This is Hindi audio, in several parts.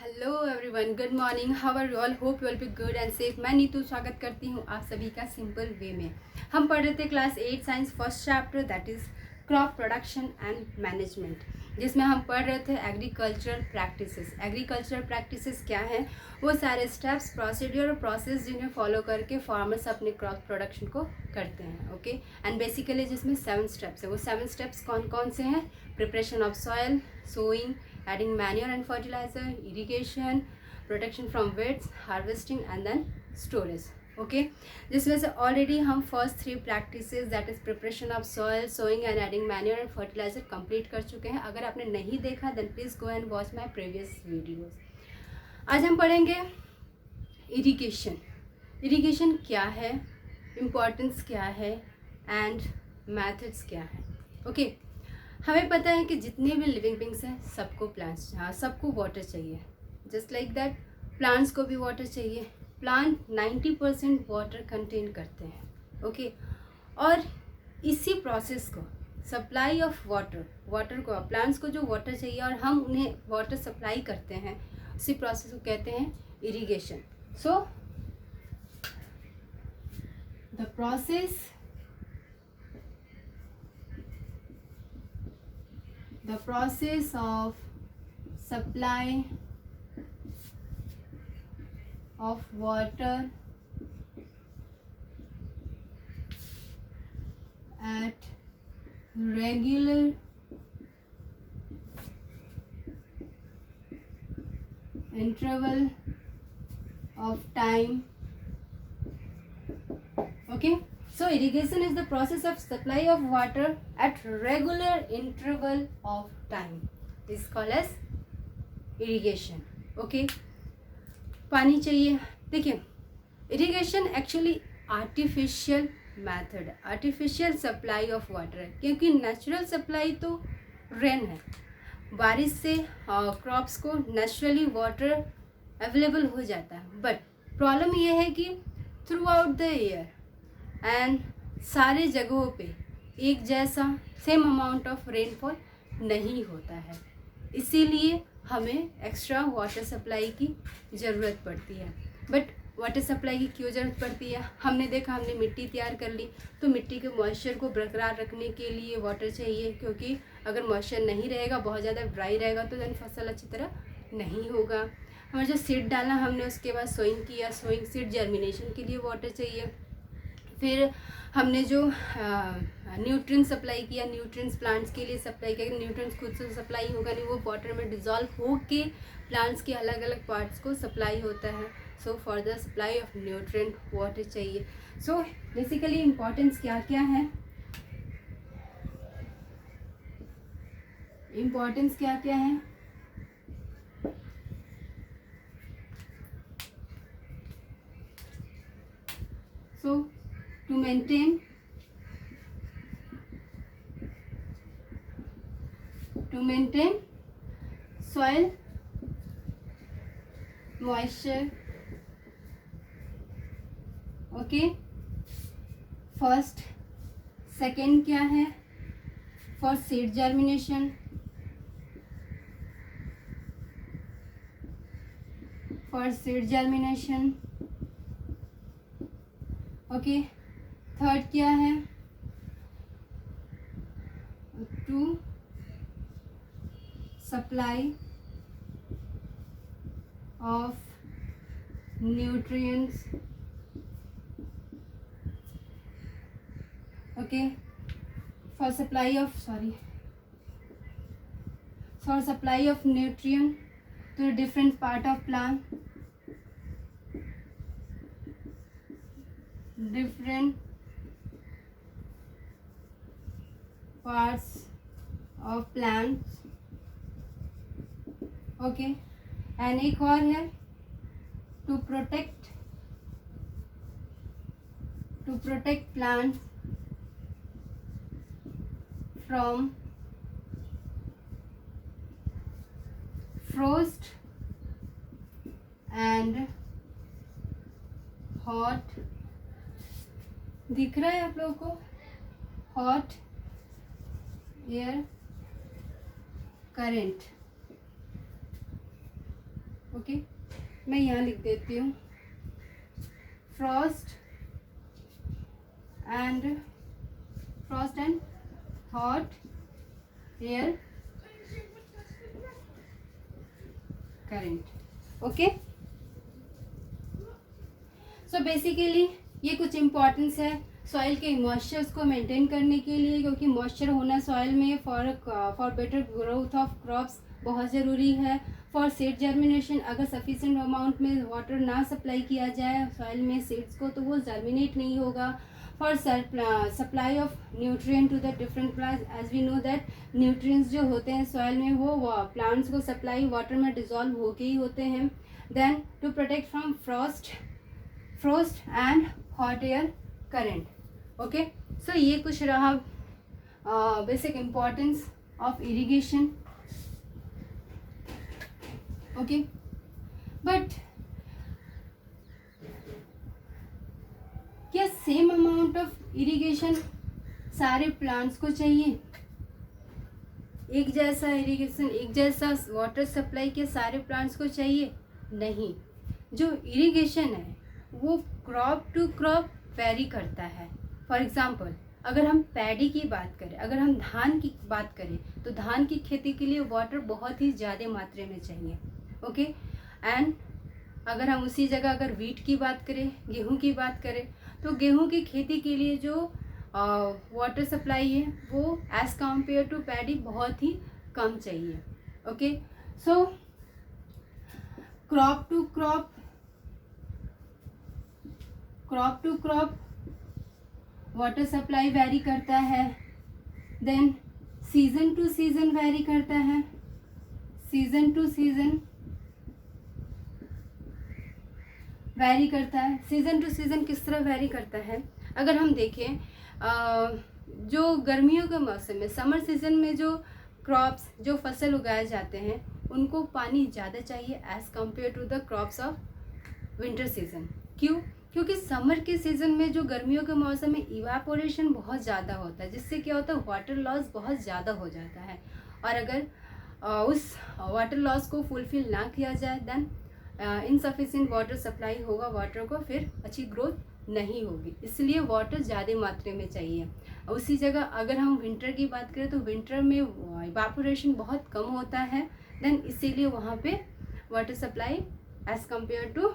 Hello everyone, good morning. How are you all? Hope you all be good and safe. मैं नीतू स्वागत करती हूँ आप सभी का सिंपल वे में। हम पढ़ रहे थे class 8 science first chapter, that is crop production and management, जिसमें हम पढ़ रहे थे एग्रीकल्चरल प्रैक्टिसेस। एग्रीकल्चरल प्रैक्टिसेस क्या हैं? वो सारे स्टेप्स, प्रोसीड्यूर और प्रोसेस जिन्हें फॉलो करके फार्मर्स अपने क्रॉप प्रोडक्शन को करते हैं। ओके, एंड बेसिकली जिसमें 7 स्टेप्स है। वो 7 स्टेप्स कौन कौन से हैं? Preparation of soil, sowing, adding manure and fertilizer, irrigation, protection from weeds, harvesting and then storage. Okay, जिसमें से ऑलरेडी हम first 3 practices that is preparation of soil, sowing and adding manure and fertilizer complete कर चुके हैं। अगर आपने नहीं देखा then please go and watch my previous videos. आज हम पढ़ेंगे इरिगेशन। इरिगेशन क्या है, इम्पोर्टेंस क्या है एंड मैथड्स क्या है। ओके, हमें पता है कि जितने भी लिविंग बींग्स हैं सबको प्लांट्स, हाँ, सबको वाटर चाहिए। जस्ट लाइक दैट प्लांट्स को भी वाटर चाहिए। प्लांट 90% वाटर कंटेन करते हैं। ओके, और इसी प्रोसेस को, सप्लाई ऑफ वाटर को, प्लांट्स को जो वाटर चाहिए और हम उन्हें वाटर सप्लाई करते हैं, उसी प्रोसेस को कहते हैं irrigation. So the process of supply of water at regular interval of time. Okay, so irrigation is the process of supply of water at regular interval of time. This is called as irrigation. Okay, पानी चाहिए। देखिए, irrigation actually artificial method, artificial supply of water है, क्योंकि नेचुरल सप्लाई तो रेन है, बारिश से क्रॉप्स को नेचुरली वाटर अवेलेबल हो जाता है। बट प्रॉब्लम ये है कि through out the year and सारे जगहों पे एक जैसा सेम अमाउंट ऑफ रेनफॉल नहीं होता है, इसीलिए हमें एक्स्ट्रा वाटर सप्लाई की ज़रूरत पड़ती है। बट वाटर सप्लाई की क्यों ज़रूरत पड़ती है? हमने देखा, हमने मिट्टी तैयार कर ली तो मिट्टी के मॉइस्चर को बरकरार रखने के लिए वाटर चाहिए, क्योंकि अगर मॉइस्चर नहीं रहेगा, बहुत ज़्यादा ड्राई रहेगा, तो देन फसल अच्छी तरह नहीं होगा। हमें जो सीड डाला हमने, उसके बाद सोइंग किया, सोइंग सीड जर्मिनेशन के लिए वाटर चाहिए। फिर हमने जो न्यूट्रिएंट सप्लाई किया, न्यूट्रिएंट्स प्लांट्स के लिए सप्लाई किया। न्यूट्रिएंट्स खुद से सप्लाई होगा नहीं, वो वाटर में डिज़ोल्व हो के प्लांट्स के अलग अलग पार्ट्स को सप्लाई होता है। So for the supply of nutrient water चाहिए। सो बेसिकली इम्पोर्टेंस क्या क्या है, इम्पोर्टेंस क्या क्या है? So to maintain soil moisture. Okay, first. Second क्या है? For seed germination, okay. Third क्या है? To supply of nutrients, okay, for supply of nutrient to different part of plant, different parts of plants. Okay, and एक और है to protect plants from frost and hot, दिख रहा है आप लोगों को? Hot air current. ओके, मैं यहाँ लिख देती हूँ Frost and hot air current. Okay, so basically ये कुछ इम्पोर्टेंस है सॉइल के मॉइस्चर्स को मेंटेन करने के लिए, क्योंकि मॉइस्चर होना सॉइल में for better growth of crops बहुत ज़रूरी है। फॉर सीड जर्मिनेशन, अगर सफिशेंट अमाउंट में वाटर ना सप्लाई किया जाए सॉइल में सीड्स को तो वो जर्मिनेट नहीं होगा। For supply of nutrient to the different plants, as we know that nutrients जो होते हैं सॉइल में वो प्लांट्स को सप्लाई वाटर में डिजॉल्व होके ही होते हैं। Then to protect from frost and hot air current. Okay, so ये कुछ रहा basic importance of irrigation. Okay, but क्या सेम अमाउंट ऑफ इरिगेशन सारे प्लांट्स को चाहिए? एक जैसा इरिगेशन, एक जैसा वाटर सप्लाई के सारे प्लांट्स को चाहिए? नहीं, जो इरिगेशन है वो क्रॉप टू क्रॉप वेरी करता है। फॉर एग्जांपल, अगर हम पैडी की बात करें, अगर हम धान की बात करें तो धान की खेती के लिए वाटर बहुत ही ज़्यादा मात्रा में चाहिए। ओके, एंड अगर हम उसी जगह अगर वीट की बात करें, गेहूं की बात करें, तो गेहूं की खेती के लिए जो वाटर सप्लाई है वो एज कम्पेयर टू पैडी बहुत ही कम चाहिए। Okay, so crop to crop water supply vary करता है। Then season to season vary करता है। सीजन टू सीजन वेरी करता है। सीजन टू सीजन किस तरह वेरी करता है? अगर हम देखें जो गर्मियों के मौसम में, समर सीजन में जो क्रॉप्स, जो फसल उगाए जाते हैं उनको पानी ज़्यादा चाहिए as compare to the crops of winter season. क्यों? क्योंकि समर के सीज़न में जो गर्मियों के मौसम में इवापोरेशन बहुत ज़्यादा होता है, जिससे क्या होता है वाटर लॉस बहुत ज़्यादा हो जाता है। और अगर उस वाटर लॉस को फुलफिल ना किया जाए देन इनसफिशिएंट वाटर सप्लाई होगा, वाटर को फिर अच्छी ग्रोथ नहीं होगी। इसलिए वाटर ज़्यादा मात्रा में चाहिए। उसी जगह अगर हम विंटर की बात करें तो विंटर में इवापोरेशन बहुत कम होता है, देन इसीलिए वहाँ पे water supply as compare to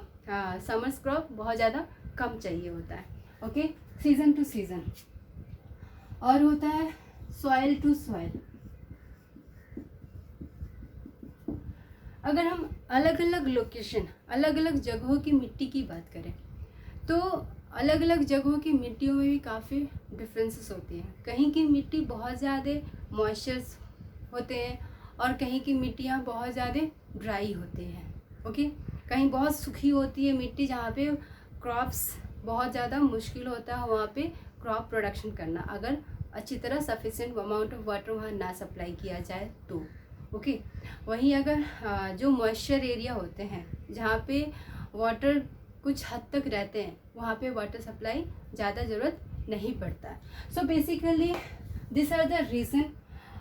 summers crop बहुत ज़्यादा कम चाहिए होता है। Okay, season to season. और होता है सॉइल टू सॉइल। अगर हम अलग अलग लोकेशन, अलग अलग जगहों की मिट्टी की बात करें तो अलग अलग जगहों की मिट्टियों में भी काफ़ी डिफरेंसेस होती हैं। कहीं की मिट्टी बहुत ज़्यादा मॉइस्चर्स होते हैं और कहीं की मिट्टियाँ बहुत ज़्यादा ड्राई होती हैं। ओके, कहीं बहुत सूखी होती है मिट्टी जहाँ पे क्रॉप्स बहुत ज़्यादा मुश्किल होता है वहाँ पे क्रॉप प्रोडक्शन करना, अगर अच्छी तरह सफिशिएंट अमाउंट ऑफ वाटर वहाँ ना सप्लाई किया जाए तो। ओके, वहीं अगर जो मॉइस्चर एरिया होते हैं जहाँ पे वाटर कुछ हद तक रहते हैं वहाँ पे वाटर सप्लाई ज़्यादा ज़रूरत नहीं पड़ता। So basically this are the reason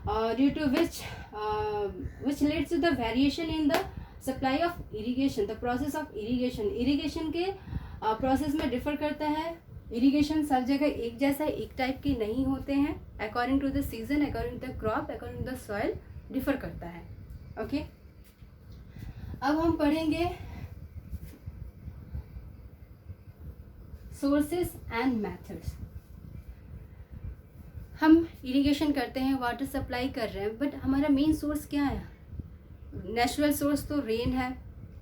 due to which leads to the variation in the supply of irrigation. The process of irrigation के प्रोसेस में डिफर करता है। इरिगेशन सब जगह एक जैसा, एक टाइप के नहीं होते हैं। According to the season, according to the crop, according to the soil differ करता है। ओके, अब हम पढ़ेंगे सोर्सेस एंड मेथड्स। हम इरिगेशन करते हैं, वाटर सप्लाई कर रहे हैं, बट हमारा मेन सोर्स क्या है? नेचुरल सोर्स तो रेन है।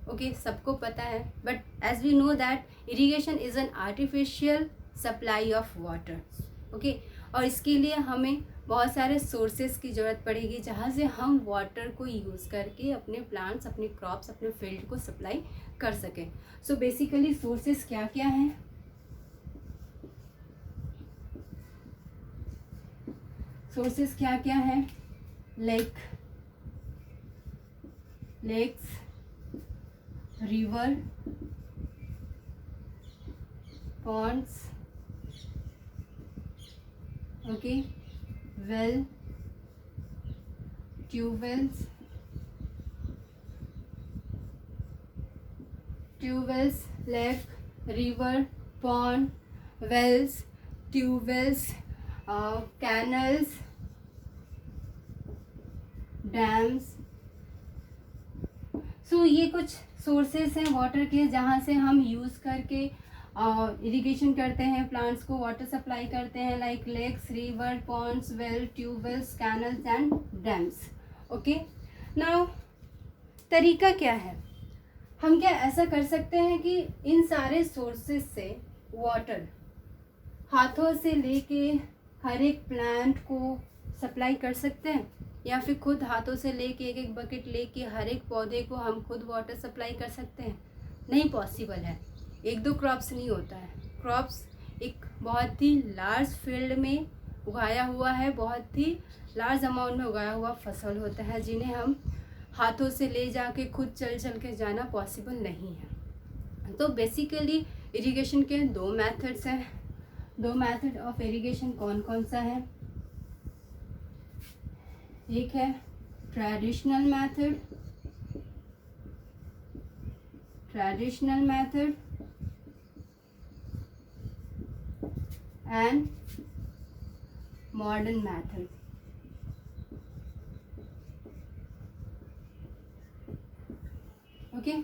ओके, सबको पता है, but as we know that irrigation is an artificial supply of water. Okay, और इसके लिए हमें बहुत सारे सोर्सेस की ज़रूरत पड़ेगी जहाँ से हम वाटर को यूज़ करके अपने प्लांट्स, अपने क्रॉप्स, अपने फील्ड को सप्लाई कर सकें। सो बेसिकली सोर्सेस क्या क्या हैं? सोर्सेस क्या क्या हैं? Lakes, river, ponds, okay, well, tubewells, tubewells, lake, river, pond, wells, tubewells, canals, dams. So ये कुछ सोर्सेस हैं वाटर के जहाँ से हम यूज़ करके इरिगेशन करते हैं, प्लांट्स को वाटर सप्लाई करते हैं, like lakes, river, ponds, well, tubewells, canals and dams. Okay, now तरीका क्या है? हम क्या ऐसा कर सकते हैं कि इन सारे सोर्सेस से वाटर हाथों से लेके हर एक प्लांट को सप्लाई कर सकते हैं, या फिर खुद हाथों से लेके एक एक बकेट लेके हर एक पौधे को हम खुद वाटर सप्लाई कर सकते हैं? नहीं पॉसिबल है। एक दो क्रॉप्स नहीं होता है। क्रॉप्स एक बहुत ही लार्ज फील्ड में उगाया हुआ है, बहुत ही लार्ज अमाउंट में उगाया हुआ फसल होता है, जिन्हें हम हाथों से ले जाके खुद चल चल के जाना पॉसिबल नहीं है। तो बेसिकली इरिगेशन के दो मेथड्स हैं। दो मेथड ऑफ इरिगेशन कौन कौन सा है? एक है traditional method and modern method. Okay,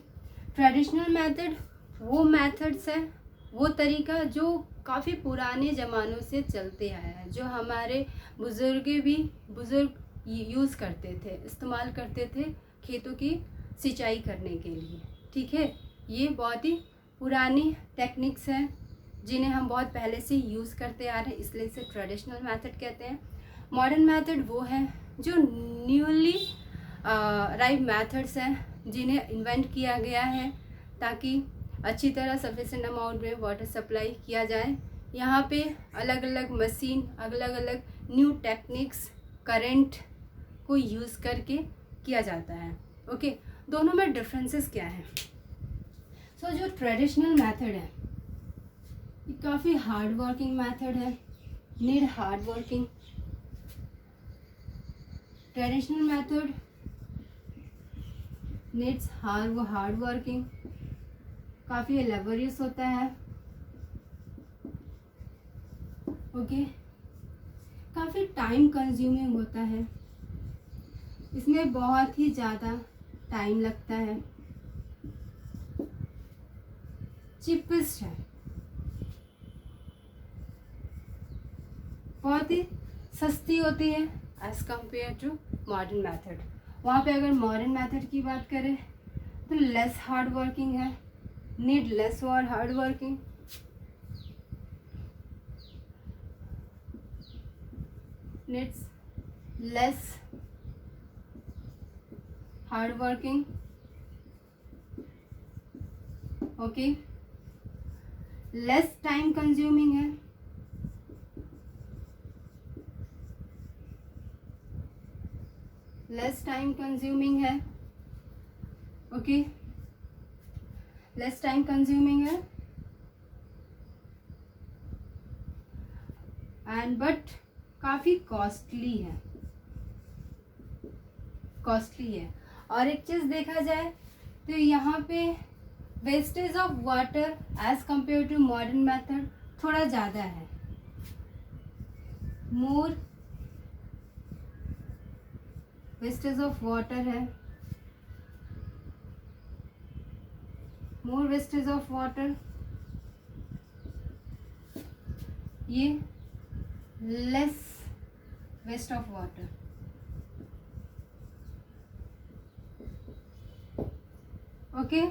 traditional method वो मेथड्स है, वो तरीका जो काफ़ी पुराने ज़मानों से चलते आया है, जो हमारे बुज़ुर्ग यूज़ करते थे, इस्तेमाल करते थे खेतों की सिंचाई करने के लिए। ठीक है, ये बहुत ही पुरानी टेक्निक्स हैं जिन्हें हम बहुत पहले से यूज़ करते आ रहे हैं, इसलिए इसे ट्रेडिशनल मेथड कहते हैं। मॉडर्न मेथड वो है जो न्यूली राइव मेथड्स हैं, जिन्हें इन्वेंट किया गया है ताकि अच्छी तरह सफिशेंट अमाउंट में वाटर सप्लाई किया जाए। यहाँ पे अलग अलग मशीन, अलग अलग न्यू टेक्निक्स, करंट को यूज़ करके किया जाता है। ओके, दोनों में डिफरेंसेस क्या है? सो जो ट्रेडिशनल मेथड है ये काफ़ी हार्ड वर्किंग मेथड है, need hard working. Traditional method needs hard working, काफ़ी लेबोरियस होता है। ओके, काफ़ी टाइम कंज्यूमिंग होता है, इसमें बहुत ही ज़्यादा टाइम लगता है। चीपेस्ट है, बहुत ही सस्ती होती है as compare to modern method. वहाँ पे अगर मॉडर्न मेथड की बात करें तो लेस हार्ड वर्किंग है, नीड लेस और hard working. Needs less hard working. Okay, less time consuming है, लेस टाइम कंज्यूमिंग है। ओके, लेस टाइम कंज्यूमिंग है एंड बट काफ़ी कॉस्टली है, और एक चीज़ देखा जाए तो यहाँ पे wastage of water as compare to modern method थोड़ा ज़्यादा है। मोर वेस्टेज ऑफ वाटर है, मोर वेस्टेज ऑफ वाटर, ये less waste of water. Okay,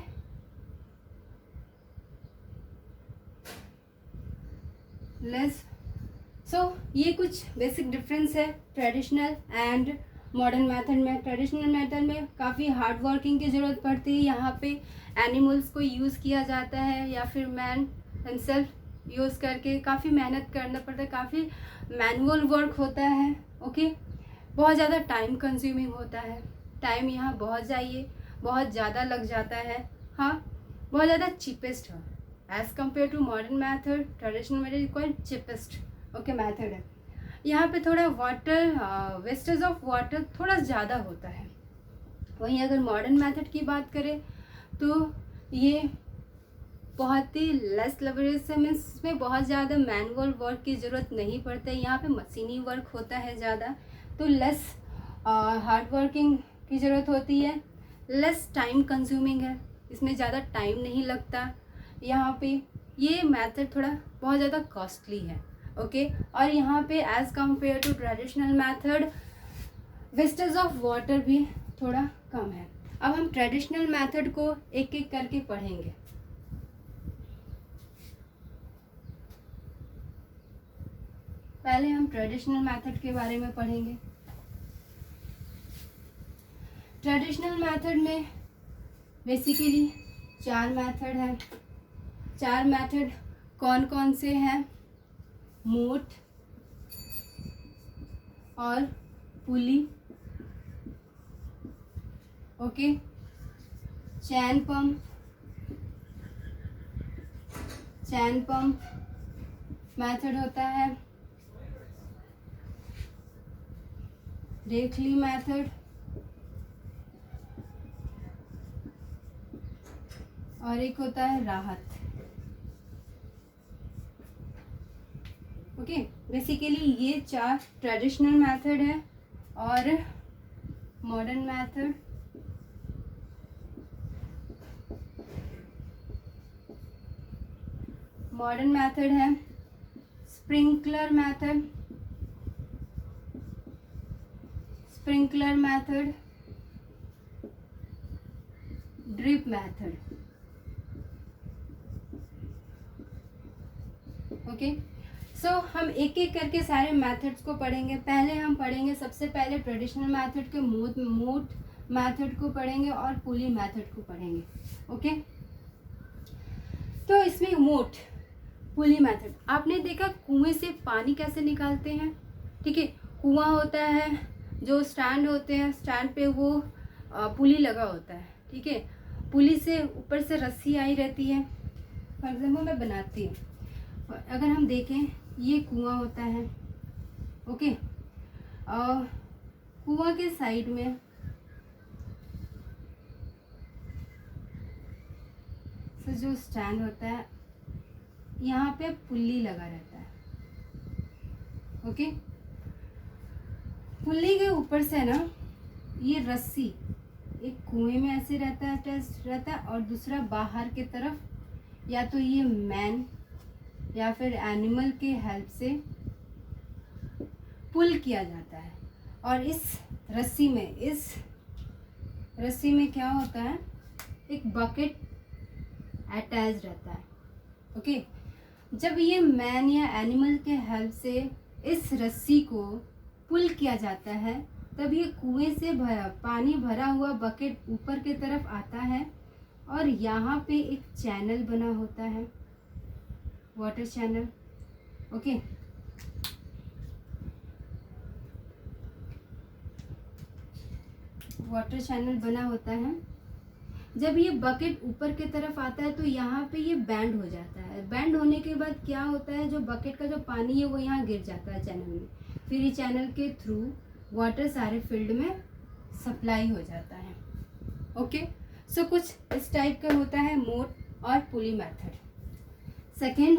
less. So ये कुछ बेसिक डिफरेंस है ट्रेडिशनल एंड मॉडर्न मेथड में। ट्रेडिशनल मेथड में काफ़ी हार्ड वर्किंग की ज़रूरत पड़ती है, यहाँ पे एनिमल्स को यूज़ किया जाता है या फिर मैन हिमसेल्फ यूज़ करके काफ़ी मेहनत करना पड़ता है, काफ़ी मैनुअल वर्क होता है। ओके, बहुत ज़्यादा टाइम कंज्यूमिंग होता है, टाइम यहाँ बहुत ज़्यादा लग जाता है। हाँ, बहुत ज़्यादा चीपेस्ट है as compare to modern method. Traditional method quite cheapest okay method है। यहाँ पे थोड़ा वाटर वेस्टेज ऑफ वाटर थोड़ा ज़्यादा होता है। वहीं अगर मॉडर्न मेथड की बात करें तो ये बहुत ही लेस लेवरेज है, मीन्स इसमें बहुत ज़्यादा मैनुअल वर्क की ज़रूरत नहीं पड़ता है, यहाँ पे मशीनी वर्क होता है ज़्यादा, तो लेस हार्ड वर्किंग की ज़रूरत होती है, लेस टाइम कंज्यूमिंग है, इसमें ज़्यादा टाइम नहीं लगता। यहाँ पे ये मेथड थोड़ा बहुत ज़्यादा कॉस्टली है, ओके। और यहाँ पे as compare to traditional method wastage of water भी थोड़ा कम है। अब हम ट्रेडिशनल मेथड को एक एक करके पढ़ेंगे। पहले हम ट्रेडिशनल मेथड के बारे में पढ़ेंगे। ट्रेडिशनल मेथड में बेसिकली 4 मेथड हैं। 4 मेथड कौन कौन से हैं? मोट और पुली, ओके, चैन पंप मेथड होता है, रेखली मेथड और एक होता है राहत, ओके। बेसिकली ये 4 ट्रेडिशनल मेथड है और मॉडर्न मेथड, है sprinkler method, drip method, okay. So हम एक एक करके सारे मेथड्स को पढ़ेंगे। पहले हम पढ़ेंगे सबसे पहले ट्रेडिशनल मेथड के मोट मेथड को पढ़ेंगे और पुली मेथड को पढ़ेंगे, ओके। तो इसमें मोट पुली मेथड, आपने देखा कुएं से पानी कैसे निकालते हैं, ठीक है। कुआं होता है, जो स्टैंड होते हैं, स्टैंड पे वो पुली लगा होता है, ठीक है। पुली से ऊपर से रस्सी आई रहती है। फॉर एग्जाम्पल मैं बनाती हूँ, अगर हम देखें ये कुआं होता है, ओके। कुआं के साइड में जो स्टैंड होता है, यहाँ पे पुल्ली लगा रहता है, ओके। पुल्ली के ऊपर से ना ये रस्सी एक कुएं में ऐसे रहता है, अटैच रहता है, और दूसरा बाहर के तरफ, या तो ये मैन या फिर एनिमल के हेल्प से पुल किया जाता है। और इस रस्सी में क्या होता है, एक बकेट अटैच रहता है, ओके। जब ये मैन या एनिमल के हेल्प से इस रस्सी को पुल किया जाता है, तब ये कुएं से पानी भरा हुआ बकेट ऊपर की तरफ आता है, और यहाँ पे एक चैनल बना होता है, water channel, okay. Water channel बना होता है। जब ये बकेट ऊपर की तरफ आता है तो यहाँ पे ये बैंड हो जाता है। बैंड होने के बाद क्या होता है, जो बकेट का जो पानी है वो यहाँ गिर जाता है चैनल में। फिर ये चैनल के थ्रू वाटर सारे फील्ड में सप्लाई हो जाता है, ओके। सो कुछ इस टाइप का होता है मोट और पुली मेथड। सेकेंड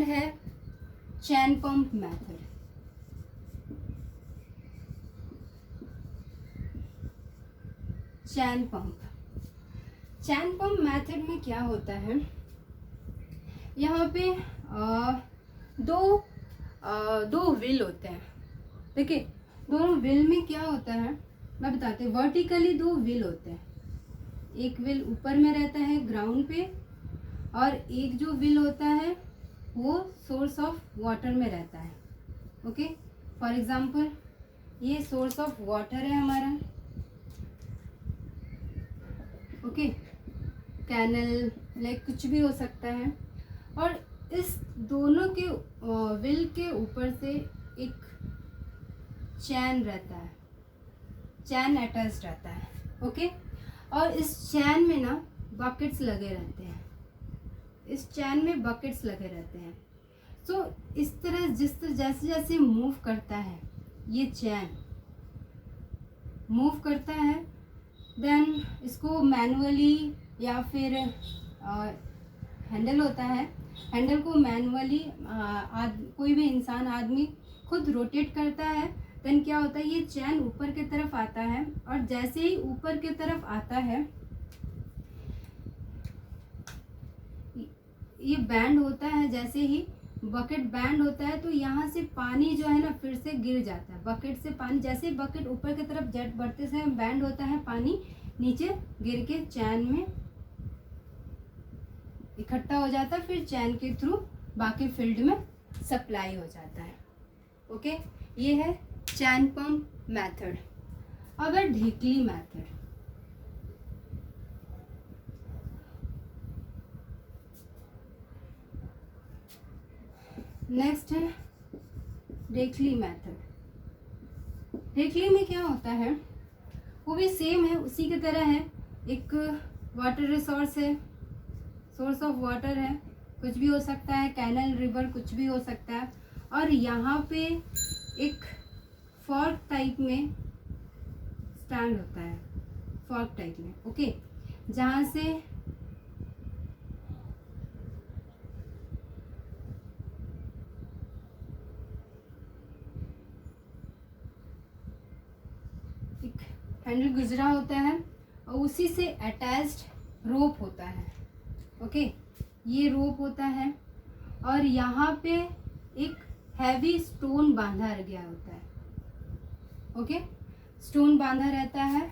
है चैन पंप मेथड। चैन पंप मेथड में क्या होता है, यहाँ पे दो व्हील होते हैं, देखिए। दोनों व्हील में क्या होता है मैं बताती हूँ। वर्टिकली 2 व्हील होते हैं, एक व्हील ऊपर में रहता है ग्राउंड पे, और एक जो व्हील होता है वो सोर्स ऑफ वाटर में रहता है, ओके। फॉर एग्जाम्पल ये सोर्स ऑफ वाटर है हमारा, ओके। कैनल लाइक कुछ भी हो सकता है, और इस दोनों के व्हील के ऊपर से एक चैन रहता है, चैन अटैच रहता है, ओके। और इस चैन में ना बकेट्स लगे रहते हैं, इस चैन में बकेट्स लगे रहते हैं। सो इस तरह जैसे जैसे मूव करता है ये चैन, मूव करता है, देन इसको मैनुअली या फिर हैंडल होता है, हैंडल को मैनुअली कोई भी इंसान आदमी खुद रोटेट करता है। देन क्या होता है, ये चैन ऊपर की तरफ आता है और जैसे ही ऊपर की तरफ आता है ये बैंड होता है, जैसे ही बकेट बैंड होता है तो यहाँ से पानी जो है ना फिर से गिर जाता है। बकेट से पानी, जैसे बकेट ऊपर की तरफ जेट बढ़ते से बैंड होता है, पानी नीचे गिर के चैन में इकट्ठा हो जाता है, फिर चैन के थ्रू बाकी फील्ड में सप्लाई हो जाता है। ओके, ये है चैन पंप मेथड। अगर ढेकली मेथड, नेक्स्ट है ढेकली मेथड। ढेकली में क्या होता है, वो भी सेम है, उसी की तरह है। एक वाटर रिसोर्स है, सोर्स ऑफ वाटर है, कुछ भी हो सकता है, कैनल, रिवर, कुछ भी हो सकता है। और यहाँ पे एक फॉर्क टाइप में स्टैंड होता है, फॉर्क टाइप में, ओके, जहाँ से एक हैंडल गुजरा होता है और उसी से अटैच्ड रोप होता है। ओके, ये रोप होता है और यहाँ पे एक हैवी स्टोन बांधा गया होता है। ओके, स्टोन बांधा रहता है।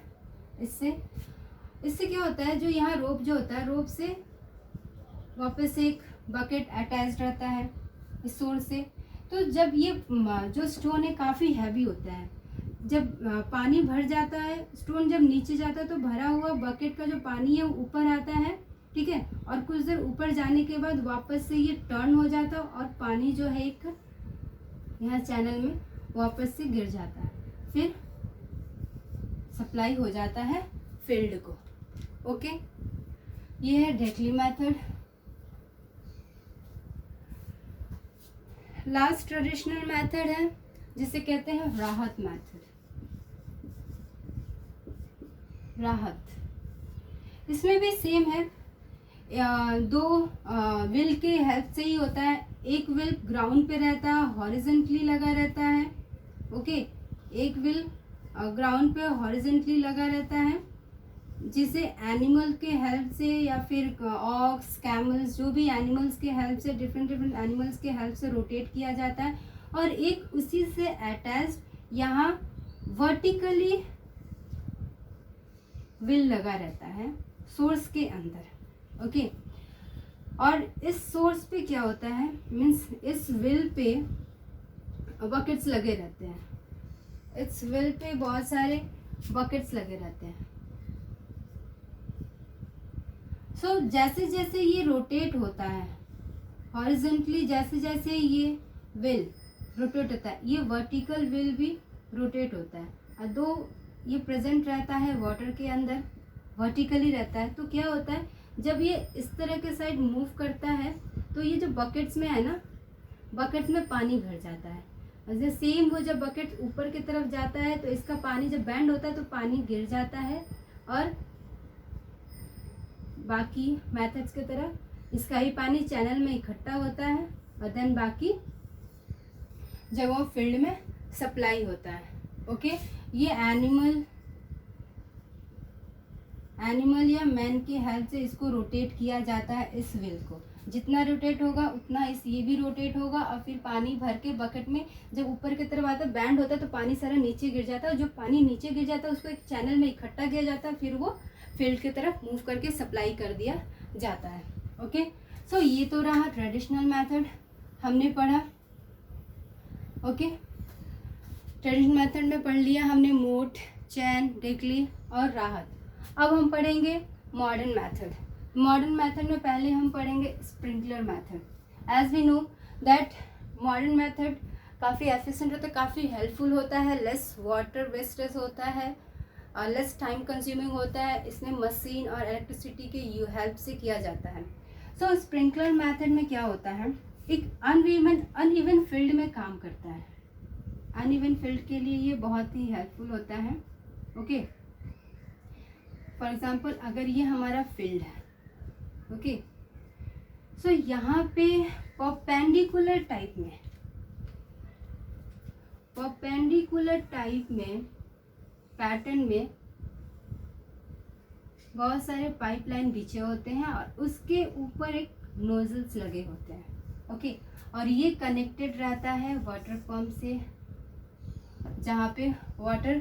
इससे क्या होता है, जो यहाँ रोप जो होता है, रोप से वापस एक बकेट अटैच्ड रहता है इस सोर्स से। तो जब ये जो स्टोन है काफ़ी हैवी होता है, जब पानी भर जाता है, स्टोन जब नीचे जाता है तो भरा हुआ बकेट का जो पानी है वो ऊपर आता है, ठीक है, और कुछ देर ऊपर जाने के बाद वापस से ये टर्न हो जाता है और पानी जो है एक यहाँ चैनल में वापस से गिर जाता है, फिर सप्लाई हो जाता है फील्ड को। ओके, ये है ढेकली मेथड। लास्ट ट्रेडिशनल मेथड है जिसे कहते हैं राहत मेथड। राहत, इसमें भी सेम है, दो व्हील के हेल्प से ही होता है। एक व्हील ग्राउंड पे रहता है, हॉरिजॉन्टली लगा रहता है। ओके, एक व्हील ग्राउंड पे हॉरिजॉन्टली लगा रहता है, जिसे एनिमल के हेल्प से या फिर ऑक्स, कैमल्स, जो भी एनिमल्स के हेल्प से, डिफरेंट एनिमल्स के हेल्प से रोटेट किया जाता है। और एक उसी से अटैच्ड यहाँ वर्टिकली व्हील लगा रहता है सोर्स के अंदर। ओके, और इस सोर्स पे क्या होता है, मीन्स इस व्हील पे बकेट्स लगे रहते हैं। इस व्हील पे बहुत सारे बकेट्स लगे रहते हैं। सो जैसे जैसे ये रोटेट होता है हॉरिजॉन्टली, जैसे जैसे ये व्हील रोटेट होता है, ये वर्टिकल व्हील भी रोटेट होता है। और दो ये प्रेजेंट रहता है वाटर के अंदर, वर्टिकली रहता है, तो क्या होता है, जब ये इस तरह के साइड मूव करता है तो ये जो बकेट्स में है ना, बकेट्स में पानी भर जाता है। और सेम वो जब बकेट ऊपर की तरफ जाता है तो इसका पानी जब बैंड होता है तो पानी गिर जाता है, और बाकी मेथड्स की तरह इसका ही पानी चैनल में इकट्ठा होता है और देन बाकी जगहों फील्ड में सप्लाई होता है। ओके, ये एनिमल या मैन की हेल्प से इसको रोटेट किया जाता है। इस व्हील को जितना रोटेट होगा उतना ये भी रोटेट होगा, और फिर पानी भर के बकेट में जब ऊपर की तरफ आता है, बैंड होता है तो पानी सारा नीचे गिर जाता है, और जो पानी नीचे गिर जाता है उसको एक चैनल में इकट्ठा किया जाता है, फिर वो फील्ड की तरफ मूव करके सप्लाई कर दिया जाता है। ओके, सो ये तो रहा ट्रेडिशनल मेथड हमने पढ़ा। ओके, ट्रेडिशनल मेथड में पढ़ लिया हमने मोट, चैन, ढेकली और राहत। अब हम पढ़ेंगे मॉडर्न मेथड। मॉडर्न मेथड में पहले हम पढ़ेंगे sprinkler method. As we know that modern method काफ़ी एफिशिएंट होता है, काफ़ी हेल्पफुल होता है, लेस वाटर वेस्टेज होता है, लेस टाइम कंज्यूमिंग होता है। इसमें मशीन और इलेक्ट्रिसिटी के हेल्प से किया जाता है। सो स्प्रिंकलर मेथड में क्या होता है, एक अनइवन फील्ड में काम करता है। अनइवन फील्ड के लिए ये बहुत ही हेल्पफुल होता है। ओके। फॉर एग्जांपल अगर ये हमारा फील्ड है, ओके, सो यहाँ पे परपेंडिकुलर टाइप में पैटर्न में बहुत सारे पाइपलाइन बिछे होते हैं और उसके ऊपर एक नोजल्स लगे होते हैं, ओके। और ये कनेक्टेड रहता है वाटर पंप से, जहाँ पे वाटर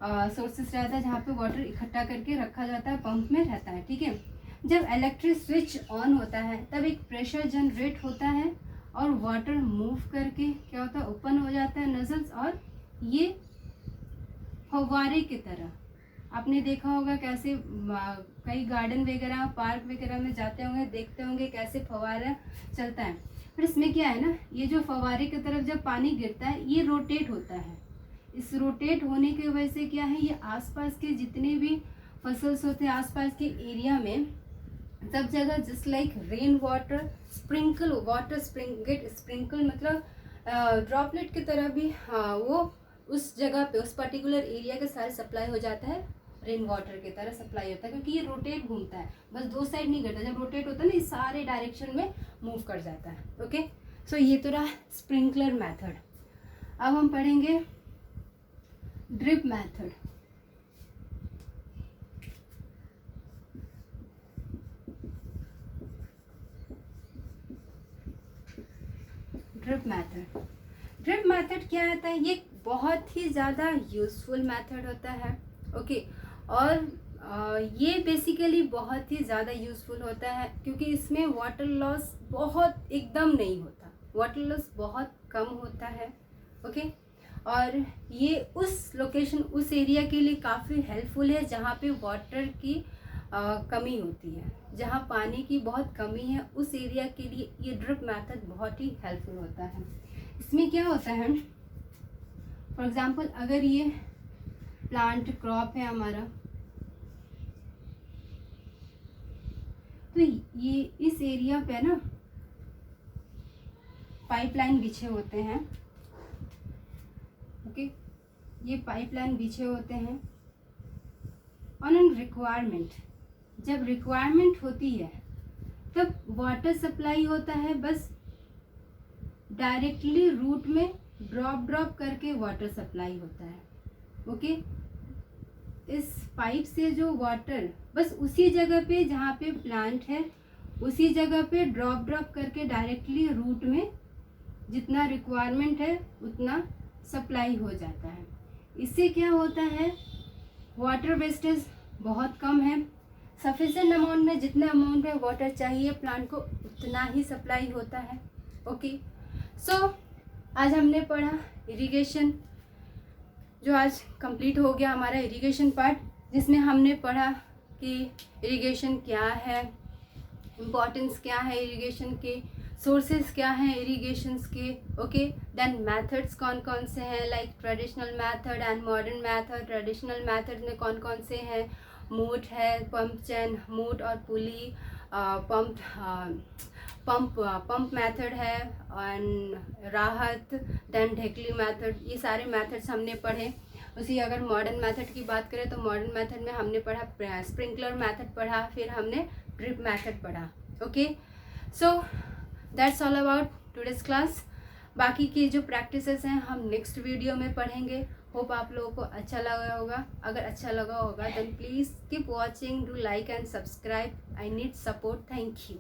सोर्सेस रहता है, जहाँ पे वाटर इकट्ठा करके रखा जाता है, पंप में रहता है, ठीक है। जब इलेक्ट्रिक स्विच ऑन होता है तब एक प्रेशर जनरेट होता है और वाटर मूव करके क्या होता है, ओपन हो जाता है नजल्स, और ये फव्वारे की तरह आपने देखा होगा कैसे कई गार्डन वगैरह पार्क वगैरह में जाते होंगे, देखते होंगे कैसे फव्वारा चलता है। पर इसमें क्या है ना, ये जो फव्वारे की तरफ जब पानी गिरता है ये रोटेट होता है। इस रोटेट होने की वजह से क्या है, ये आसपास के जितने भी फसल्स होते हैं आसपास के एरिया में सब जगह just like rain water sprinkle sprinkle मतलब ड्रॉपलेट की तरह भी वो उस जगह पे उस पर्टिकुलर एरिया के सारे सप्लाई हो जाता है, रेन वाटर की तरह सप्लाई होता है, क्योंकि ये रोटेट घूमता है, बस दो साइड नहीं करता। जब रोटेट होता है ना, ये सारे डायरेक्शन में मूव कर जाता है, ओके। सो ये तो रहा स्प्रिंकलर मेथड। अब हम पढ़ेंगे ड्रिप मेथड। ड्रिप मेथड क्या आता है, ये बहुत ही ज़्यादा यूज़फुल मेथड होता है, ओके। और ये बेसिकली बहुत ही ज़्यादा यूज़फुल होता है क्योंकि इसमें वाटर लॉस बहुत एकदम नहीं होता, वाटर लॉस बहुत कम होता है, ओके। और ये उस लोकेशन उस एरिया के लिए काफ़ी हेल्पफुल है जहाँ पे वाटर की कमी होती है, जहाँ पानी की बहुत कमी है, उस एरिया के लिए ये ड्रिप मेथड बहुत ही हेल्पफुल होता है। इसमें क्या होता है, फॉर एग्जांपल अगर ये प्लांट क्रॉप है हमारा, तो ये इस एरिया पे ना पाइपलाइन बिछे होते हैं, ओके। ये पाइपलाइन बिछे होते हैं ऑन एन रिक्वायरमेंट, जब रिक्वायरमेंट होती है तब वाटर सप्लाई होता है, बस डायरेक्टली रूट में ड्रॉप करके वाटर सप्लाई होता है, ओके। इस पाइप से जो वाटर बस उसी जगह पे जहाँ पे प्लांट है उसी जगह पे ड्रॉप करके डायरेक्टली रूट में जितना रिक्वायरमेंट है उतना सप्लाई हो जाता है। इससे क्या होता है, वाटर वेस्टेज बहुत कम है, सफिशिएंट अमाउंट में जितना अमाउंट में वाटर चाहिए प्लांट को उतना ही सप्लाई होता है, ओके। सो आज हमने पढ़ा इरिगेशन, जो आज कंप्लीट हो गया हमारा इरिगेशन पार्ट, जिसमें हमने पढ़ा कि इरिगेशन क्या है, इम्पोर्टेंस क्या है इरिगेशन के, सोर्सेज क्या हैं इरिगेशंस के, ओके। देन मेथड्स कौन कौन से हैं, like traditional method and modern method. Traditional method में कौन कौन से हैं, मोट है, पंप चैन, मोट और पुली, पंप मेथड है, एंड राहत, देन ढेकली मेथड, ये सारे मेथड्स हमने पढ़े। उसी अगर मॉडर्न मेथड की बात करें तो मॉडर्न मेथड में हमने पढ़ा स्प्रिंकलर मेथड पढ़ा, फिर हमने ड्रिप मेथड पढ़ा, okay. So that's all about today's class. बाकी की जो प्रैक्टिसेस हैं हम नेक्स्ट वीडियो में पढ़ेंगे। होप आप लोगों को अच्छा लगा होगा। अगर अच्छा लगा होगा then please keep watching, do like and subscribe. I need support. Thank you.